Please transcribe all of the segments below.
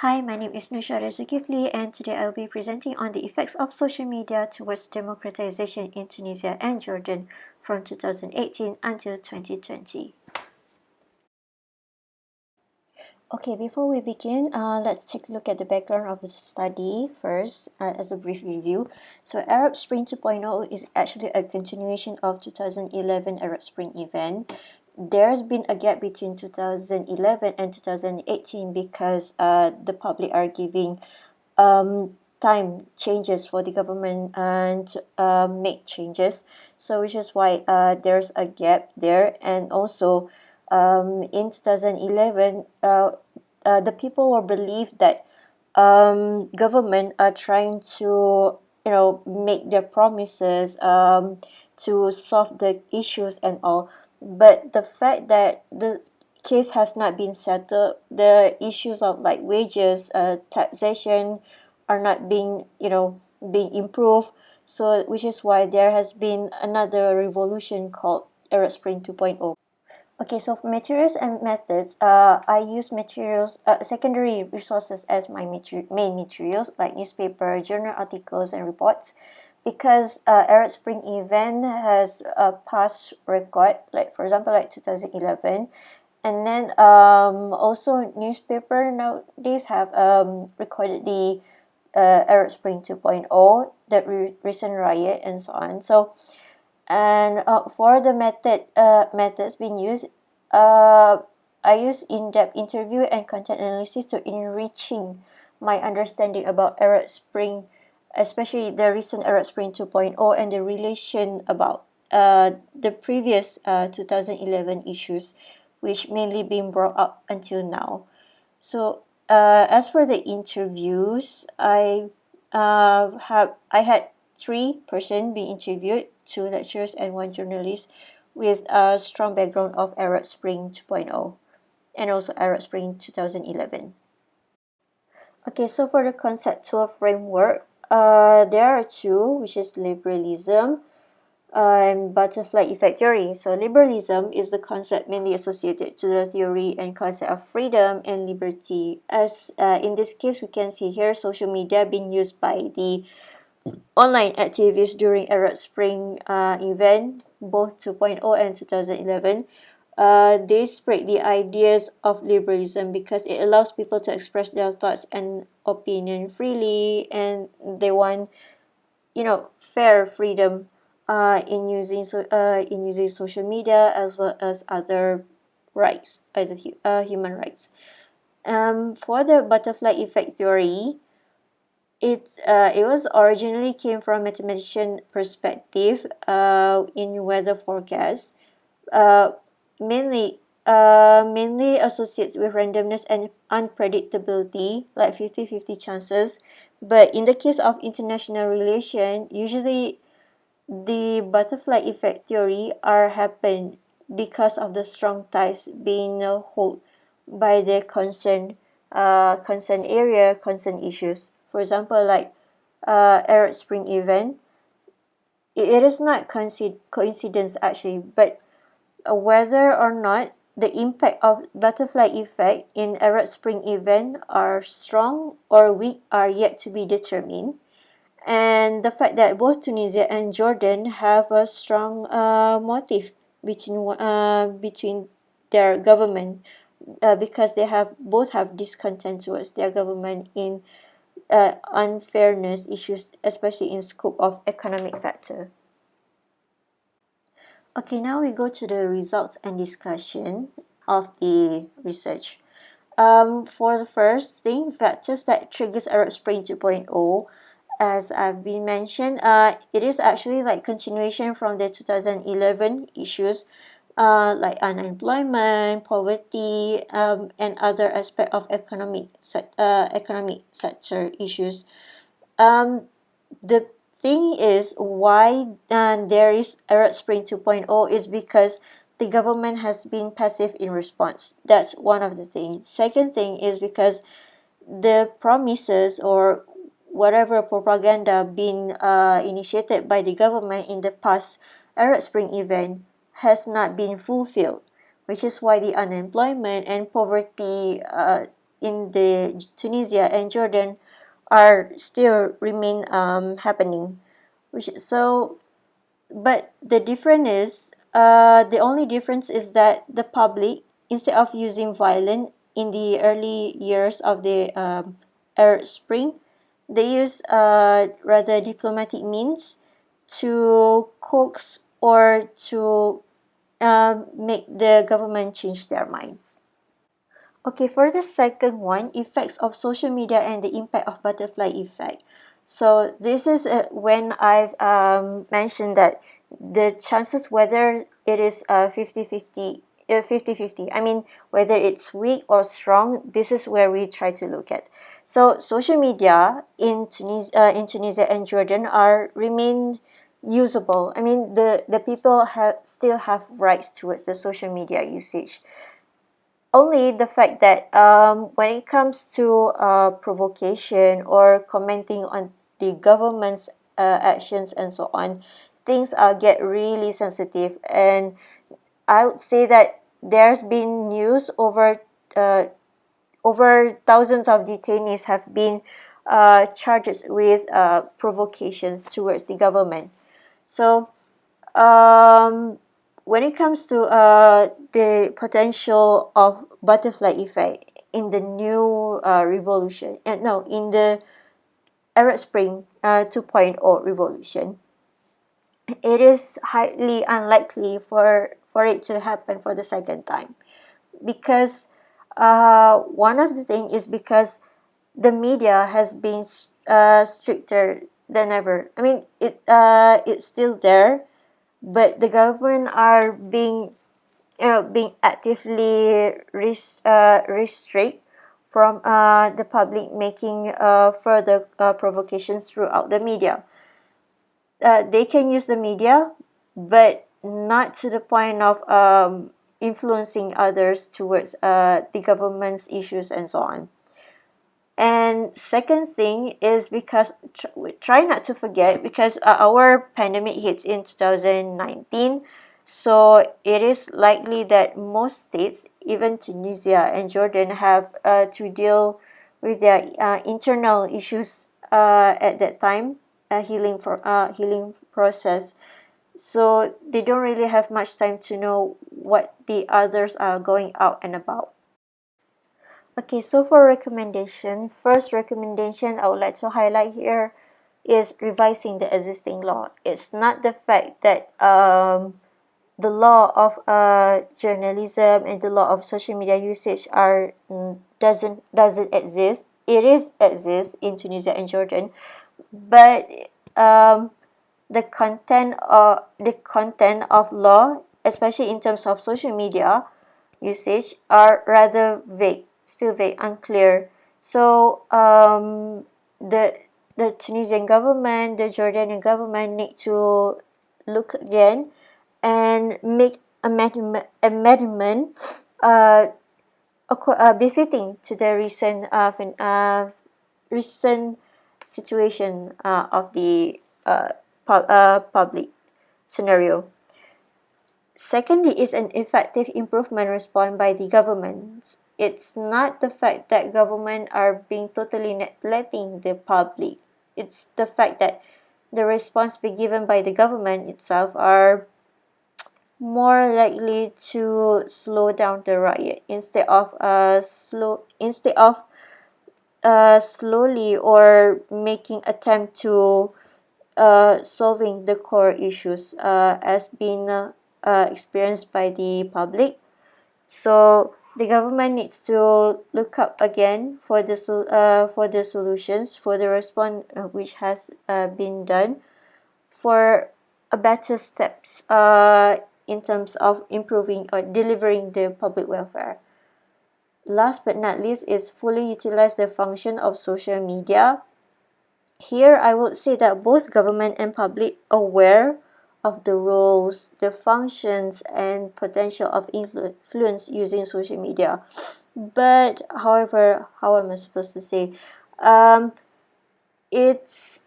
Hi, my name is Nushara Zulkifli, and today I'll be presenting on the effects of social media towards democratization in Tunisia and Jordan from 2018 until 2020. Okay, before we begin, let's take a look at the background of the study first as a brief review. So Arab Spring 2.0 is actually a continuation of 2011 Arab Spring event. There's been a gap between 2011 and 2018 because the public are giving time changes for the government and make changes. So which is why there's a gap there. And also in 2011, the people will believe that government are trying to make their promises to solve the issues and all, but the fact that the case has not been settled, the issues of like wages, taxation are not being improved. So which is why there has been another revolution called Arab Spring 2.0. Okay, so for materials and methods, I use secondary resources as my main materials, like newspaper, journal articles, and reports, because Arab Spring event has a past record, like for example, like 2011, and then also newspaper nowadays have recorded the Arab Spring 2.0, the recent riot, and so on. So and for the methods being used, I use in-depth interview and content analysis to enriching my understanding about Arab Spring, especially the recent Arab Spring 2.0 and the relation about the previous 2011 issues, which mainly been brought up until now. So as for the interviews, I had three-person being interviewed, two lecturers and one journalist, with a strong background of Arab Spring 2.0 and also Arab Spring 2011. Okay, so for the conceptual framework, there are two, which is liberalism and butterfly effect theory. So liberalism is the concept mainly associated to the theory and concept of freedom and liberty. As in this case, we can see here social media being used by the online activists during Arab Spring event, both 2.0 and 2011. They spread the ideas of liberalism because it allows people to express their thoughts and opinion freely, and they want fair freedom in using social media as well as other rights, other human rights. For the butterfly effect theory, it was originally came from mathematician perspective in weather forecast, uh, mainly associated with randomness and unpredictability, like 50-50 chances. But in the case of international relation, usually the butterfly effect theory are happen because of the strong ties being held by the concern area, concern issues. For example, like Arab Spring event, it is not coincidence actually, but whether or not the impact of butterfly effect in Arab Spring event are strong or weak are yet to be determined. And the fact that both Tunisia and Jordan have a strong motive between their government, because they have both have discontent towards their government in unfairness issues, especially in scope of economic factor. Okay, now we go to the results and discussion of the research. For the first thing, factors that triggers Arab Spring 2.0, as I've been mentioned, it is actually like continuation from the 2011 issues, like unemployment, poverty, and other aspect of economic sector issues. The thing is why there is Arab Spring 2.0 is because the government has been passive in response. That's one of the things. Second thing is because the promises or whatever propaganda being initiated by the government in the past Arab Spring event has not been fulfilled, which is why the unemployment and poverty in the Tunisia and Jordan are still remain happening. But the only difference is that the public, instead of using violence in the early years of the Arab Spring, they use rather diplomatic means to coax or to make the government change their mind. Okay, for the second one, effects of social media and the impact of butterfly effect. So this is when I've mentioned that the chances whether it is 50-50, 50-50, I mean, whether it's weak or strong, this is where we try to look at. So social media in Tunisia and Jordan remain usable. I mean, the people still have rights towards the social media usage. Only the fact that when it comes to provocation or commenting on the government's actions and so on, things get really sensitive. And I would say that there's been news uh, over thousands of detainees have been charged with provocations towards the government. So um, when it comes to the potential of butterfly effect in the new revolution, no, in the Arab Spring 2.0 revolution, it is highly unlikely for it to happen for the second time, because one of the things is because the media has been stricter than ever. I mean, it's still there, but the government are being actively restrict from the public making further provocations throughout the media. They can use the media, but not to the point of influencing others towards the government's issues and so on. And second thing is because try not to forget, because our pandemic hits in 2019, so it is likely that most states, even Tunisia and Jordan, have to deal with their internal issues at that time, healing process. So they don't really have much time to know what the others are going out and about. Okay, so for recommendation, first recommendation I would like to highlight here is revising the existing law. It's not the fact that the law of journalism and the law of social media usage doesn't exist. It is exists in Tunisia and Jordan, but um, the content of law, especially in terms of social media usage, are rather vague, still vague, unclear. So the Tunisian government, the Jordanian government need to look again and make amendment uh, befitting to the recent situation of the public scenario. Secondly, is an effective improvement response by the government. It's not the fact that government are being totally neglecting the public. It's the fact that the response be given by the government itself are more likely to slow down the riot instead of slowly or making attempt to solving the core issues as being experienced by the public. So the government needs to look up again for the solutions, for the response which has been done, for a better steps in terms of improving or delivering the public welfare. Last but not least is fully utilize the function of social media. Here, I would say that both government and public aware of the roles, the functions, and potential of influence using social media. But, however, how am I supposed to say? Um, it's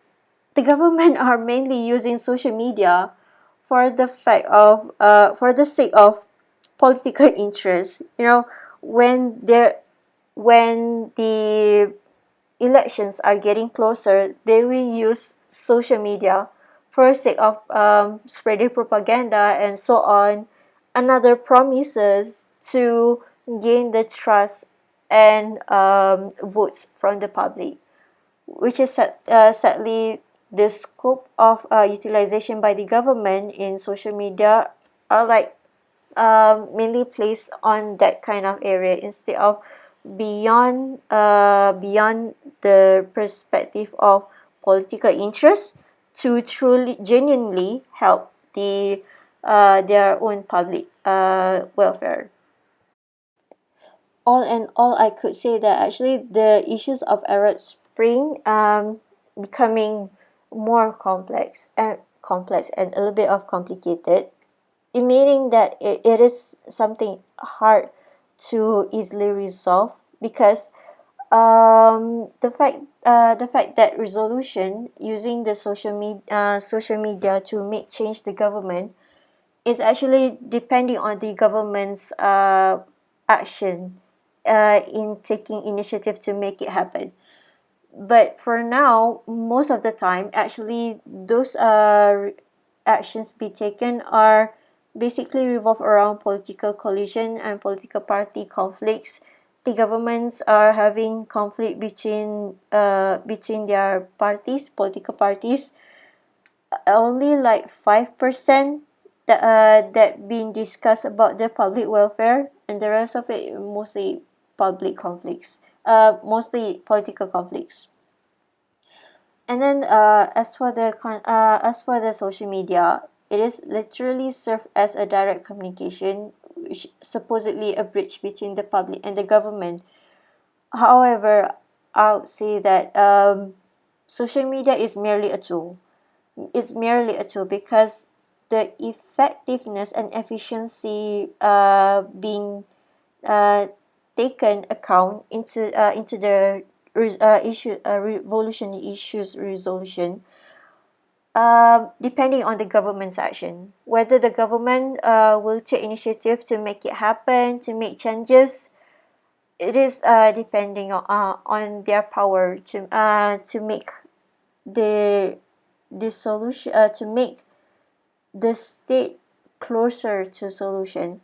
the government are mainly using social media for the sake of political interest. You know, when when the elections are getting closer, they will use social media for the sake of spreading propaganda and so on, another promises to gain the trust and votes from the public, which is sadly the scope of utilization by the government in social media are like mainly placed on that kind of area instead of beyond the perspective of political interest to truly genuinely help their own public welfare. All in all, I could say that actually the issues of Arab Spring becoming more complex and a little bit of complicated, meaning that it is something hard to easily resolve because the fact that resolution using the social media to make change the government is actually depending on the government's action in taking initiative to make it happen. But for now, most of the time, actually, those actions be taken are basically revolve around political collision and political party conflicts. The governments are having conflict between their parties, political parties. Only like 5% that being discussed about the public welfare, and the rest of it mostly public conflicts. Mostly political conflicts. And then as for the social media, it is literally served as a direct communication, which supposedly a bridge between the public and the government. However, I would say that social media is merely a tool. It's merely a tool because the effectiveness and efficiency being uh, taken account into the revolution issues resolution, depending on the government's action, whether the government will take initiative to make it happen, to make changes. It is depending on their power to make the solution, to make the state closer to solution.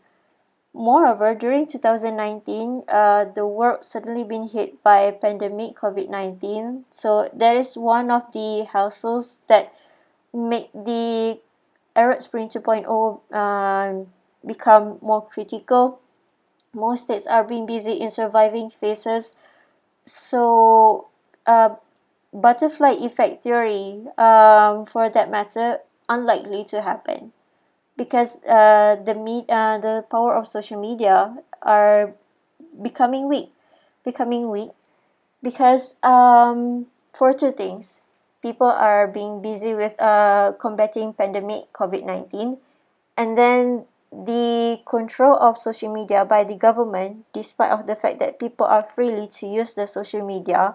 Moreover, during 2019, the world suddenly been hit by a pandemic COVID-19. So that is one of the hassles that make the Arab Spring 2.0 become more critical. Most states are being busy in surviving phases. So, butterfly effect theory, for that matter, unlikely to happen because the power of social media are becoming weak, becoming weak because for two things, people are being busy with combating pandemic COVID-19, and then the control of social media by the government, despite of the fact that people are freely to use the social media,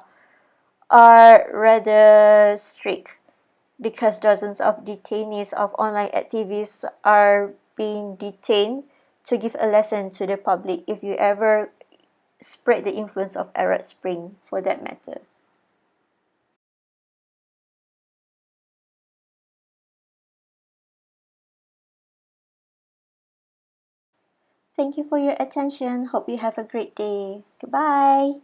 are rather strict because dozens of detainees of online activists are being detained to give a lesson to the public if you ever spread the influence of Arab Spring for that matter. Thank you for your attention. Hope you have a great day. Goodbye.